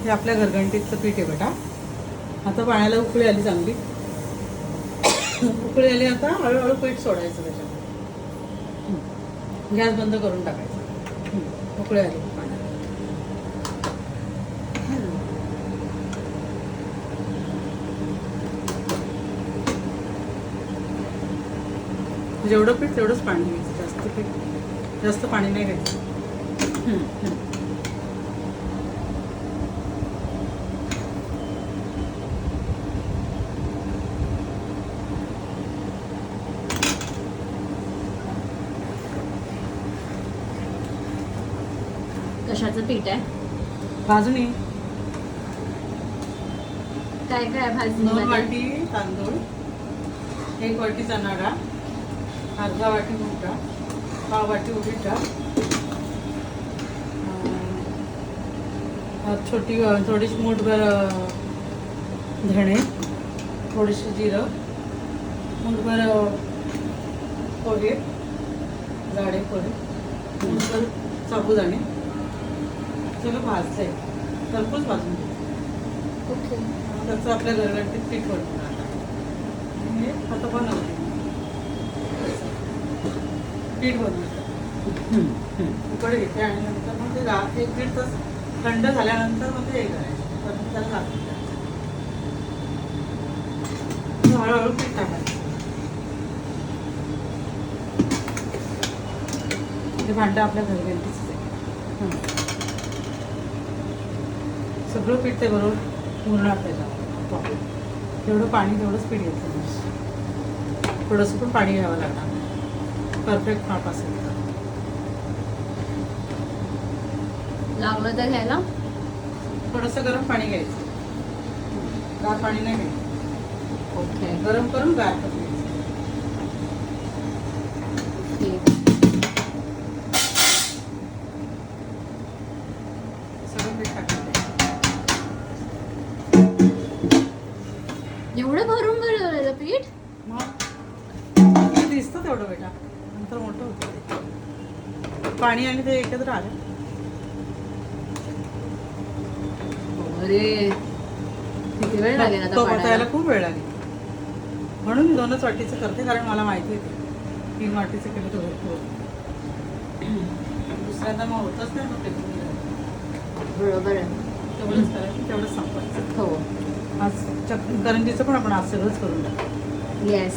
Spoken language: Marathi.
हे आपल्या घरघंटीचं पीठ आहे बेटा. आता पाण्याला उकळी आली चांगली. उकळी आली आता हळूहळू पीठ सोडायचं त्याच्यामध्ये. गॅस बंद करून टाकायचं. उकळी आली पाण्याला. जेवढं पीठ तेवढंच पाणी घ्यायचं. जास्त पीठ जास्त पाणी नाही घ्यायचं. कशाचं पीठ आहे? भाजणी. काय काय 2 भाजणी? वाटी तांदूळ, 1 वाटी चणा डाळ, अर्धा वाटी मूग डाळ, पाव वाटी उडीद डाळ, थोडीशी मूठभर धणे, थोडीशी जिरं, मूठभर पोहे, जाडे पोहे, मूठभर साबुदाणे. सगळं भाजलं आहे. भरपूर भाजून घ्यायचं. ओके. त्याचं आपल्या घरगंटीत पीठ बनवून हे आता बनवते पीठ बनवतं. उकड घेते आणि नंतर मग ते 1 दीड तास थंड झाल्यानंतर मग ते हे करायचं. तर त्याला लागतं हळूहळू पीठ टाकायचं. ते भांडं आपल्या घरगंटीच आहे. सगळं पीठ ते बरोबर मुरणार त्याच्यात. जेवढं पाणी तेवढंच पीठ घ्यायचं. थोडंसं पण पाणी घ्यावं लागणार. परफेक्ट माप असेल. लागलं तर घ्यायला थोडंसं गरम पाणी घ्यायचं. गार पाणी नाही घ्यायचं. ओके. गरम करून गार करून घ्यायचं. सगळं पीठ टाकायचं. एवढं भरून भरलेलं पीठ? मग दिसतं तेवढं बेटा. नंतर मोठं होतं ते. पाणी आणि ते एकत्र आलं. अरे किती वेळ लागेल आता तो पाडायला? यायला खूप वेळ लागेल. म्हणून मी 2च वाटीचं करते, कारण मला माहिती आहे 3 वाटीचं केलं तर भरपूर. दुसऱ्यांदा मग होतच नाही. मग बरोबर आहे. तेवढंच करायचं, तेवढंच संपवायचं. हो. आज करंजीचं पण आपण आज सगळंच करून टाकू. येस.